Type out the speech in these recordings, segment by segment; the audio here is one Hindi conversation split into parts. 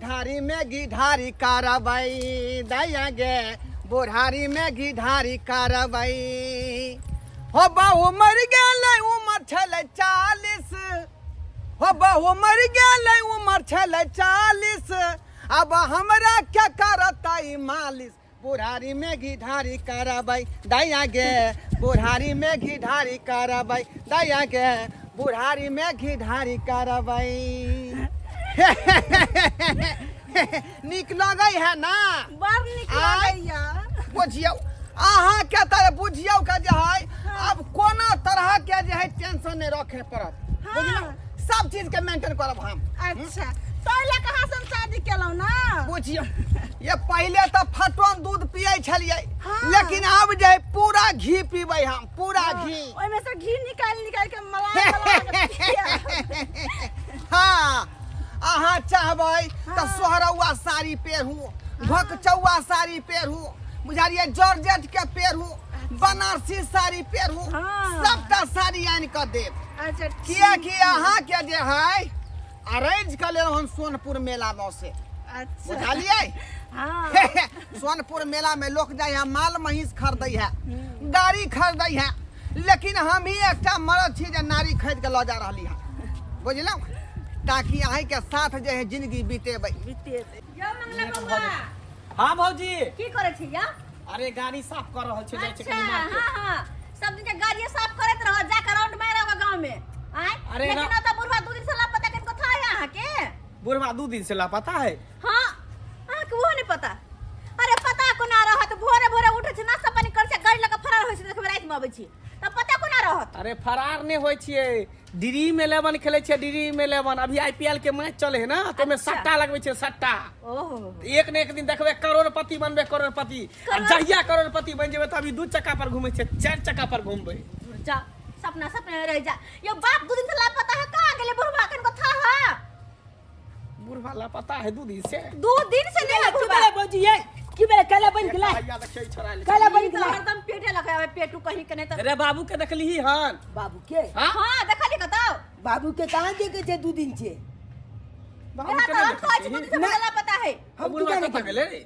बुढ़ारी में गिधारी कारबाई दैया गे बुढ़ारी में गिधारी कारबाई हो बहु मर गए उमर छल 40 हो बहु मर गए उमर छल 40 अब हमरा क्या करता मालिश बुढ़ारी में घिढारी कारबाई दैया गे बुढ़ारी में घिढारी कारबाई दैया गे बुढ़ारी में घिढारी कारबाई निक लगे है ना बड़ निक लगैया बुझियो अहाँ के तरह बुझियो के जे है अब कोना तरह के जे है टेंशन नहीं रखे पड़त बुझियो सब चीज के मेंटेन करब हम अच्छा पहले कहाँ से शादी केलौ ना बुझियो ये पहले तो फटवन दूध पिए छलिए हाँ। लेकिन अब जे है पूरा घी पीबै हम पूरा घी ओइ में से घी निकाल के मलाई के हाँ अहाँ चाहबै तो सोहरौआ साड़ी पेरहू भकचौआ साड़ी पेरहू बुझारिए जॉर्जेट के पेरहू बनारसी साड़ी पेरहू सबटा साड़ी आनि के देब अच्छा किया कि अहाँ के जे है अरेंज कर ले हम सोनपुर मेला में से अच्छा बुझलिए हाँ सोनपुर मेला में लोग जाए है माल महिष खरीदै है गाड़ी खरीदै है लेकिन हम ही एक मर्द छी जे नारी खरीद के ल जा रही है बुझलौ ताकि अहीं के साथ जे है जिंदगी बीतेबै यो मंगला बउआ हाँ भौजी की करे छी या अरे गाड़ी साफ कर रहल छै अच्छा हां हां सब दिन के गाड़ी साफ करत रहो जा के राउंड मारब गांव में आय अरे लेकिन ना तो बुढ़वा 2 दिन से लापता के कथा है यहां के बुढ़वा 2 दिन से लापता है हां आहा के वो नहीं पता अरे पता कोना रहत भोरे भोरे उठे छै नाश्ता पानी कर छै गाड़ी लगा फरार होय छै देखबे रात में आबै छी तब पता कोना रहत अरे फरार नहीं होय छिए ड्रीम 11 खेले छिए ड्रीम 11 अभी आईपीएल के मैच चले है ना तो में सट्टा लगबै छै सट्टा ओहो एक ने एक दिन देखबे करोड़पति बनबे करोड़पति जहिया करोड़पति बन जेबे त अभी 2 चक्का पर घूमे छै 4 चक्का पर घूमबे जा सपना सपने रह जा यो बाप 2 दिन से लापता है कहां गेले बुढ़वा कन को था है बुढ़वा लापता है 2 दिन से 2 दिन से नहीं बुढ़वा बोजी ये की बेले काला बन गेला भैया देखै छोड़ा ले काला बन तो गेला हरदम पेटे लगावे पेटू कहीं के नहीं तो अरे बाबू के देखली हन बाबू के हां देखा दी बताओ बाबू के कहां देखे छे 2 दिन से बाबू मेरा के तो नहीं हम खोज 2 दिन से देखली मला पता है हम बुढ़वा किधर कता गेले रे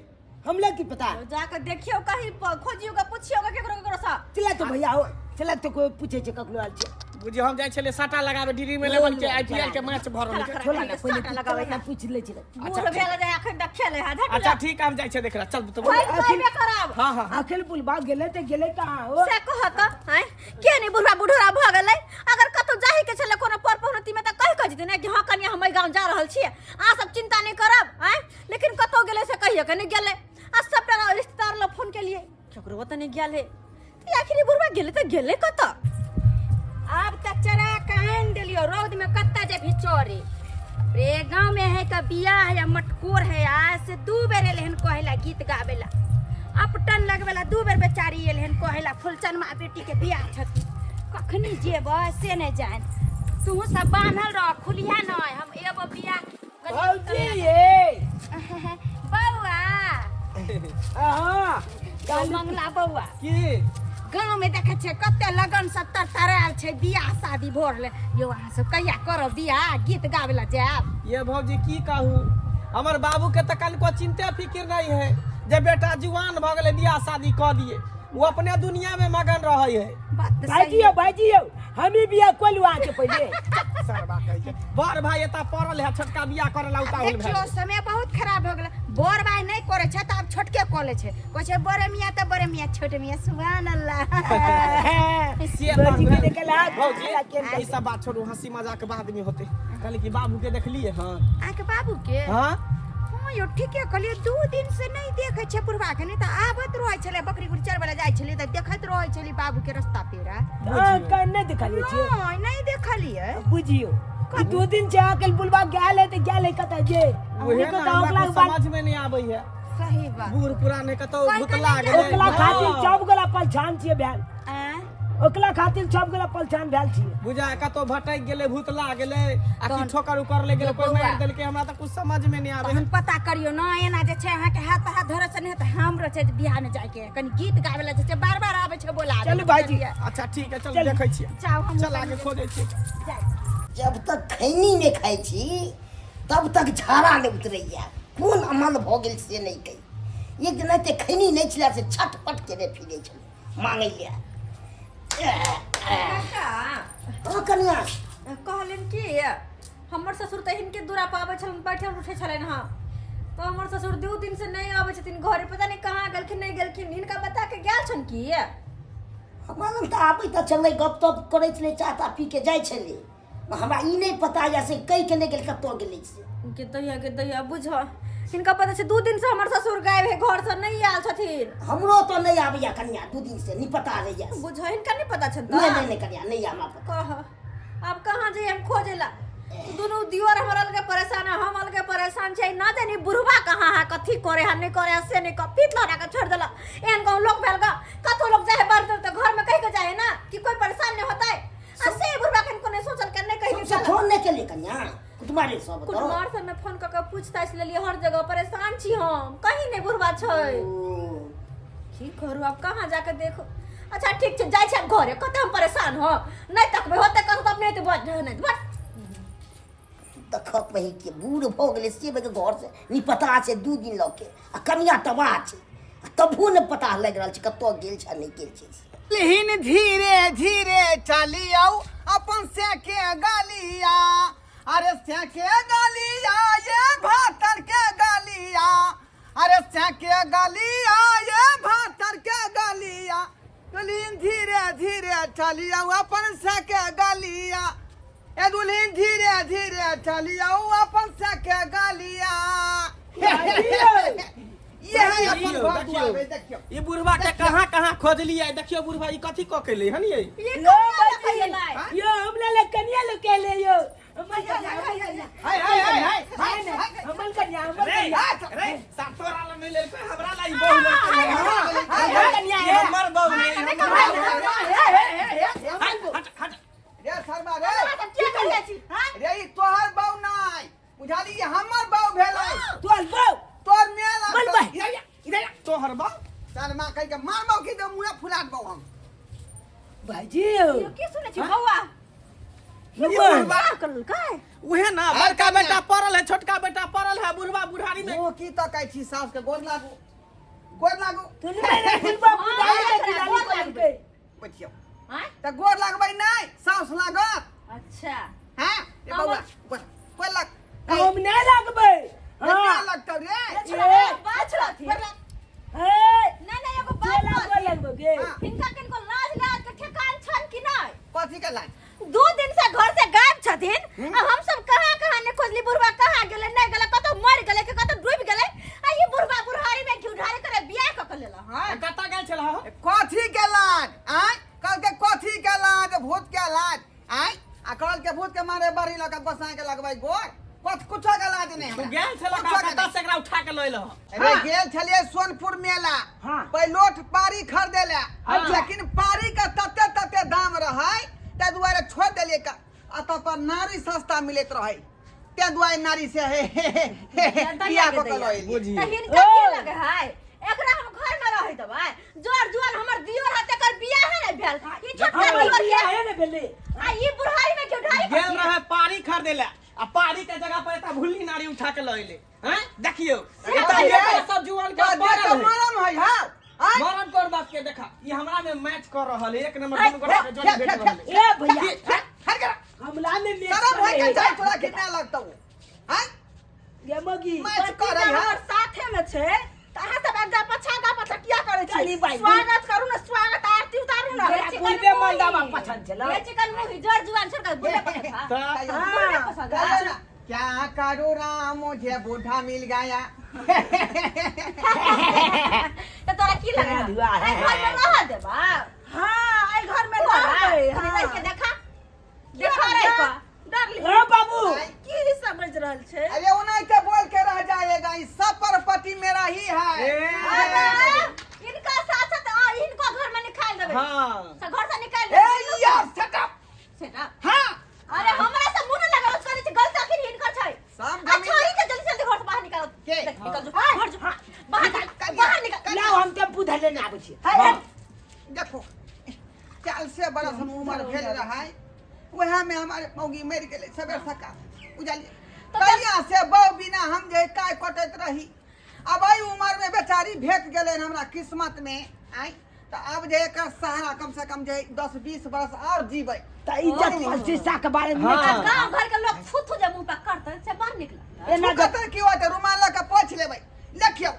हमला की पता जाकर देखियो कहीं खोजियोगा पूछियोगा केकरो केकरो सा चला तो भैया हो चला तो कोई पूछे छे ककलो आल छे बुझियो हम जाय छले साटा लगाबे ड्रीम 11 के आईपीएल के मैच भर रहल छै छोला ना पहले लगावे ना पूछ ले छे बूढ़ भेल जाय अखन तक खेले है देख अच्छा ठीक हम जाय छै देखला चल तो कोई कोई खराब हां हां आखिर बुलबा गेले ते गेले कहां हो से कहत हैं के नहीं बुढ़ा बुढ़रा भ गेलै अगर कतो जाहि के छले कोनो पर पहुनती में त कहि क जते ने कि हां कनिया हम गांव जा रहल छी आ सब चिंता नहीं करब हैं लेकिन कतो गेले से कहिए के नहीं गेले आ सबटा रिश्तेदार ल फोन के लिए केकरो त नहीं गेल है त आखिर बुढ़वा गेले त गेले कत अब तक चरा कान देलियो रोड में कत्ता जे भिचोरे रे गांव में है का बियाह है या मटकोर है आज से 2 बेर एलहन कहेला गीत गावेला अपटन लगवेला 2 बेर बेचारी एलहन कहेला फुलचन मां बेटी के बियाह छथि कखनी जेबो से नहीं जान तू सब बांधल रह खुलिया न हम एगो बियाह भौजी ये बउआ हां गाँव मंगला बउआ की गांव में देखे छे कते लगन 70 तराल छे बियाह शादी भोरले यो अहाँ सब कहिया करब बियाह गीत गावेला जाब ये भौजी की कहूँ हमर बाबू के त कल को चिंता फिक्र नहीं है जे बेटा जुआन भ गेले बियाह शादी क दिए वो अपने दुनिया में मगन रहे है बात तो सही भाईजी हम ही बियाह कोलवा के पहले सरबा कहि के बड़ भाई एता पड़ल है छोटका बियाह करला उतावल देखियो भाई समय बहुत खराब हो गेल बोर भाई नहीं करे छ त अब छोटके कॉले छे कोइ छे बड़े मियां त बड़े मियां छोटे मियां सुभान अल्लाह भौजी के देखला भौजी ई सब बात छोड़ू हंसी मजाक बाद में होते कल की बाबू के देखलिए हां आके बाबू के हां हां यो ठीके कहलिए 2 दिन से नहीं देखे छे पुरवा के नहीं त आबत रहै छले बकरी गुड़ी चर वाला जाय छले त देखत रहै छली बाबू के रास्ता पेरा कन नहीं दिखालिए छे नहीं देखलिए बुझियो कि 2 दिन से आकल बुलबा गेल है त गेल है कत जे ओहे ना हमरा समझ में नहीं आबै है सही बात बूढ़ पुराने कतो भूतला गेले ओकला खातिर सब गला पहचान छिए भेल ओकला खातिर सब गला पहचान भेल छिए बुझा कतो भटक गेले भूतला गेले आ की ठोकर उकर ले गेले कोई मार देल के हमरा त कुछ समझ में नहीं आवे हम पता करियो ना एना जे छे अहाँ के हाथ पर हाथ धरे से नहीं त हमरो छे बियाह में जाय के कनी गीत गावेला छे बार-बार आवे छे बोला चल भाईजी अच्छा ठीक है चल देखै छियै जाओ हम चल आगे खोजै छियै जब तक खैनी नहीं खाई छी तब तक झाड़ा नहीं उतरैया कोन अमल भऽ गेल से नहि कही। एक दिन एते खैनी नहि छलै से छटपट केने फिरै छलै मांगै ले। हाँ कनिया कहलन कि हमर ससुर तऽ हिनके दूरा पर आबै छलन, बैठल उठै छलन। हाँ तो हमर ससुर 2 दिन से नहीं आबै छथिन घरे, पता नहीं कहाँ गेलखिन नहीं गेलखिन। हिनका बता के गेल छन की हमरा तऽ आबै तऽ छलै, गप तप करै छलै, चाह ताह पी के जाइ छलै। हमरा ई नहि पता यऽ से कहि के नहि गेल कतऽ गेलै से। के दैया बुझ हिनका पता छै 2 दिन से हमर ससुर गायब है, घर से नहीं आयल छथिन। हमरो तो नहीं आबैया कन्या, 2 दिन से नहीं पता रहिया। बुझ हिनका नहीं पता छन। नहीं कन्या नहीं हमरा पता। कह अब कहाँ जाइए हम खोजेला। दोनों दियोर हमर अलगे परेशान है, हम अलगे परेशान छै। ना जानी बुढ़वा कहाँ है, कथी करे है नहीं करे से नहीं कपीत लड़ा के छोड़ देला। एहन कहूं लोग भेल गा कतो लोग जाए बार तो घर में कह के जाए ना कि कोई परेशान नहीं होता है। असे बुढ़वा कन को नहीं सोचल करने कहीं से फोन नहीं के लिए कन्या कुटुमारे सब तो कुटुमार से मैं फोन करके पूछताछ ले लिए, हर जगह परेशान छी हम, कहीं नहीं बुढ़वा छै। की करू अब कहाँ जाके देखो। अच्छा ठीक छै जाय छै घरे, कते हम परेशान हो नहीं तकबे होते कत तब नहीं तो बज नहीं बस देखक वही के बूढ़ भ गेले से बगे घर से नहीं पता से 2 दिन लके आ कनिया तबाह छै, तबो ने पता लग रहल छै कतौ गेल छै नहीं गेल छै। लेकिन धीरे धीरे चलियो अपन से के गालिया, अरे से के गालिया ये भातर के गालिया, अरे से के गालिया ये भातर के गालिया। लेकिन धीरे धीरे चलियो अपन से के गालिया, ए दुल्हन धीरे धीरे चलियो अपन से के गालिया। ये है अपन घर दुआर, देखियो ये बुढ़वा के कहाँ खोज लिया। देखियो बुढ़वा ई कथी क के ले हन ये ये कौन है यो हमरा ले कनिया ले के ले यो। हमर कनिया हमर कनिया रे सातोरा ला नहीं ले पे हमरा ला ई बहु ले कनिया ये हमर बहु नहीं। हट रे शर्मा रे, क्या कर ले छी हां रे ई तोहर बाऊ नाय बुझाली, ये हमर बाऊ भेलै। तोल बो तोर मेला मन बा इधर तोहर बा शर्मा कह के मारबो कि तो मुंह फुलाट बो हम। भाईजी ये की सुने छी बौआ बुढ़वा कर काय उहे ना बड़का बेटा पड़ल है, छोटका बेटा पड़ल है, बुढ़वा बुढ़ारी में वो की तो कहै छी सास के गोद लागू, गोद लागू तूने मेरे फिल्म बुदाई के दिलाली पे बचियो हां त गोद लागबै नहीं सास लागत। अच्छा हां ए बौआ कोई लग हम नहीं लगबे। हां हां लगत रे छोड़ा बात छोड़ा थी ए नहीं एगो बात लगबे लगबे हिनका किनको लाज लाज के ठेकान छन कि नहीं। कथी के लाज 2 दिन से घर से गायब छथिन, अब हम सब कहां ने खोजली बुढ़वा कहां गेले नहीं गेले, कतो मर गेले के कतो डूब गेले। आ ये बुढ़वा बुढ़ारी में घी ढारे करे बियाह क लेला। हां कता गेल छला हो कथी के लाज आय कल के कथी के लाज भूत के लाज आय आ कल के भूत के मारे बारी लगा गोसा के लगबै गोर कथ कुछ के लाज नहीं तू हमरा। गेल छला कुछो के का नहीं। 10 एकरा उठा के लइल हो। अरे गेल छलिए सोनपुर मेला, हाँ। पैलोट पारी खरीदे ले, हाँ। लेकिन पारी का तते दाम रहे ते दुआरे छोड़ देलिए का अत पर नारी सस्ता मिलत रहे ते दुआरे नारी से बियाह क के लइली। बुझी त हिनका की लगे है एकरा हम घर में रह देबै जोर जुआन हमर दियोर हाथे कर बियाह है नहीं भेल। ई छोटका हमर दियोर बियाह के है ने भेले। आ ई बुढ़ारी में क्यों ढाई गेल रहे पारी खरीदे ले आ पारी के जगह पर एता भुल्ली नारी उठा के लइले। हैं देखियो एता ये सब जुआन के तो मरम है यार आय मरण कर बात के देखा ई हमरा में मैच कर रहल है, 1 नंबर 2 गोटा के जोड़ी भेट रहल है। ए भैया हट कर हमला में शरम है के जाय तोरा कितना लगतौ हैं ये मगी मैच कर है हमर साथे में छे तहां सब आगा पछा किया करे चली छी। भाई। स्वागत करू ना, स्वागत आरती उतारू ना। बुढ़बे मंडा पछन चला ये चिकन मुही जोर जुआन छोड़ बुढ़े पछा बुढ़े पछा चलो ना। क्या करूँ राम मुझे बूढ़ा मिल गया। तो तोरा की लगा धुआ है। घर में रह देबा। हां आई घर में रह तनी के देखा देखा रे का डरली ए बाबू की समझ रहल छे। अरे उन्हें के बोल के रह जाएगा, इस सब प्रॉपर्टी मेरा ही है। अरे इनका साथ साथ इनको घर में निकाल देबे। हां सब घर से निकाल ए देबे। यार शट अप। सेटा हाँ अरे हमरा से मुंह न लगा उसका नीचे गलत आखिर इनका छै। सब आ छोरी के जल्दी जल्दी घर से बाहर निकालो। के? निकल जो घर जो बाहर निकल। लाओ हम टेम्पू धले ना आबै छी। देखो 40 बरस हम उम्र भेल रहा है, वह में हमारे मौगी मर गए सवेर सका बुझलिए तो कहिया से बहु बिना हम जे काय कटत रही अब आई उम्र में बेचारी भेट गेले हमरा किस्मत में आई तो अब जे एकर सहारा कम से कम जे 10-20 बरस और जीबै तो इज्जत प्रतिष्ठा के बारे में गांव घर के लोग फुथू जब मुंह पे करते से बाहर निकला एना कतर की होत रुमाल का पोछ लेबै देखियो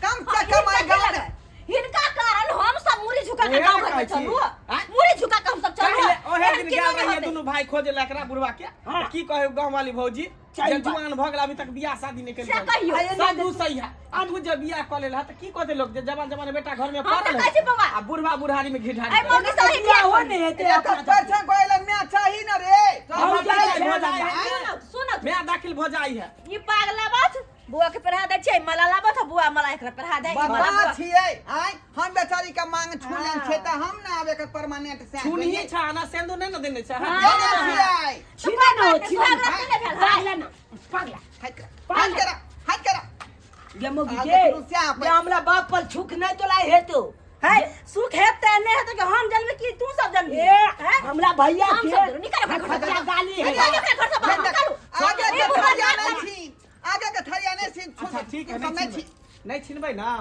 कम से कम आई गांव में हिनका कारण हम सब मुड़ी झुका के गांव घर में चलू मुड़ी झुका के हम सब चलू ओहे दिन गेल रहिए दुनू भाई खोजे लकड़ा बुढ़वा के की कहे गांव वाली भौजी जे जुआन भ गेला अभी तक बियाह शादी नहीं से कहियो सब दू सही है आ तू जब बियाह कर लेला त की कहते लोग जे जवान जवान बेटा घर में हम पड़ल त कैसे बउआ आ बुढ़वा बुढ़ारी में घिढारी ए मौगी सही बियाह हो नहीं हेते एकर पैसा कोइला में चाही न रे हम जाए जाई छे, हो जाई सुनो मैं दाखिल भ जाई है ये पागला बात बुआ के पढ़ा दे छै मला लाबत बुआ मला एकरा पढ़ा दे बता छियै आई हम बेचारी का मांग छूलन छै त हम ना आबे के परमानेंट से सुनिए छा ना सेंदू नहीं न देने छा छियै छिना न हो छिना पागला ना पागला हाथ करा ये मोगी आगे के रुसिया पे। ये हमरा बाप पर छुक नहीं तो लाई हेतो है सुख है ते नहीं है तो कि हम जन्म की तू सब जन्म ए हमरा भैया हम के सब जन्म निकाल घर खतरा से गाली है निकाल के घर से बाहर निकालो आगे के थरिया नहीं छी आगे के थरिया नहीं छी अच्छा ठीक है नहीं छी नहीं छिनबै ना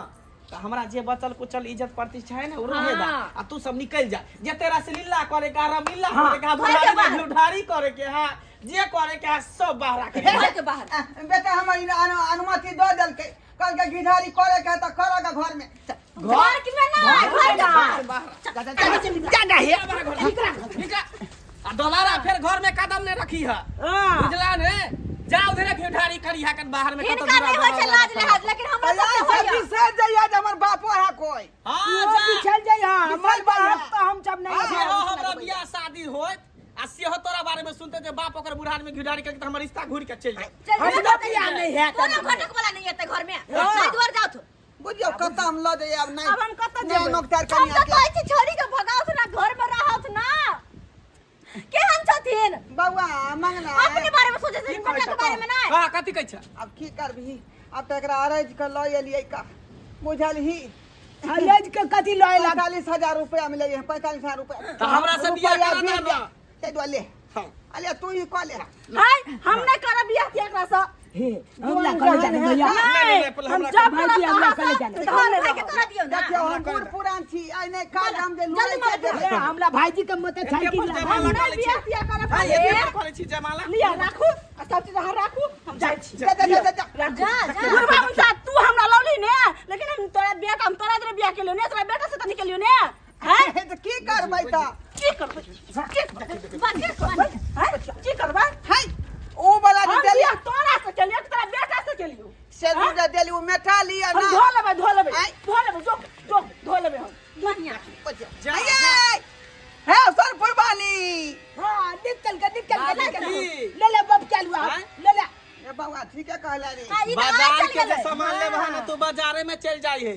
तो हमरा जे बचल कुचल इज्जत प्रतिष्ठा है ना वो रहे दा आ तू सब निकल जा जे तेरा से लीला करे का रमीला करे का बुढ़ारी में ढुढारी करे के हां जे करे के सब बाहर के घर के बाहर बेटा हमारी अनुमति दो दल के कल के गिधारी करे के त करेगा घर में घर के में ना घर के बाहर जाना है निकला आ दोबारा फिर घर में कदम नहीं रखी है हां बुझला ने जाओ उधर ढुढारी करी है बाहर में इनका नहीं होय छै लाज लिहाज लेकिन हमरा सब सब होय से जइया जे हमर बापो है कोई हां वो जा चल जाई हां हमर बाप तो हम सब नहीं जे हो हमरा बियाह शादी होत आ से हो तोरा बारे में सुनते जे बाप ओकर बुढ़ारी में घिढारी करके त हमर रिश्ता घूर के चल जाए हम तो बियाह नहीं है कोनो घटक वाला नहीं है घर में नहीं द्वार जाओ तो बुझियो कत हम ल जाए अब नहीं अब हम कत नहीं जेबै नौकर हम कनिया तो कहै छी छोरी के भगाओ ना घर में रहत ना केहन छथिन बउआ मंगना अपने बारे में सोचे से बेटा के बारे में ना हां कथि कहै छ अब की करबही अब तो एकरा अरज के ल एलियै का बुझल ही हलेज के कथि लय लगा 45,000 रुपया मिले है 45,000 रुपया तो हमरा से बियाह करा दे ना ते दो ले अले तू ही कह ले हाय हम नहीं करब बियाह के एकरा से हे हमला कर जाने भैया हम जब भाई हमला कर जाने घर में के कर दियो ना देखियो हम बूढ़ पुरान छी आई नहीं काज हम जे जल्दी लोई मत के ए हमला भाईजी के मते साइकिल लगा हम नहीं बियाह किया करब हां ये करे छी जमाला लिया राखू आ सब चीज यहाँ राखू हम जाय छी जा जा जा जा जा गुरु बाबू साहब तू हमरा लौली ने लेकिन हम तोरा बेटा हम तोरा इधर बियाह के लियो ने तोरा बेटा से त निकलियो ने हैं तो की करबै त की करबै की करबै हाय ओ वाला हम जे देली बियाह तोरा से के लियो तोरा बेटा से के लियो से जे देली वो मेटा लिया हम ना धो लेबै जो धो लेबै हम दुनिया आये है सर पुरबानी हां निकल ले बाप चलू ले ले ए बउआ ठीक है कहला रे बाजार के जे सामान लेबा है ना तू बाजारे में चल जाई है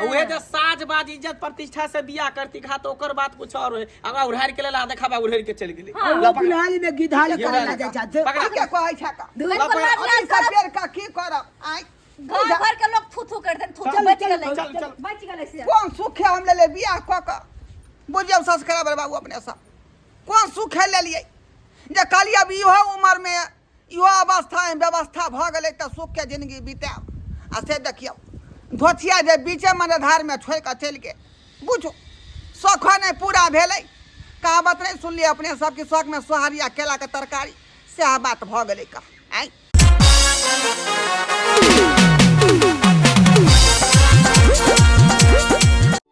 उहे जे साजबाज इज्जत प्रतिष्ठा से बियाह करती खा तो ओकर बात कुछ और है अगर उड़ार के लेला देखाबा उड़ार के चल गेली वो बुढ़ारी में गिधारी करे ला जा पकड़ा के कहै छ का दुकान पर लाज अभी करब पेड़ का की करब आई घर भर के लोग थू कर देन थू बच गेलै बच गेलै से कौन सुख है हम ले बियाह क क बुझियो संस्कार बर बाबू अपने सब कौन सुख है ले लिए जे कहलिए अब इहो उम्र में इहो अवस्था में व्यवस्था भ गेलै त सुख के जिंदगी बिताब आ से देखियो धोथिया जे बीचे मन धार में छोड़ के चल के बुझो शौख नहीं पूरा भेलै कहावत नहीं सुनलिए अपने सबके शौक में सोहारिया केला के तरकारी से बात भ गेलै का आई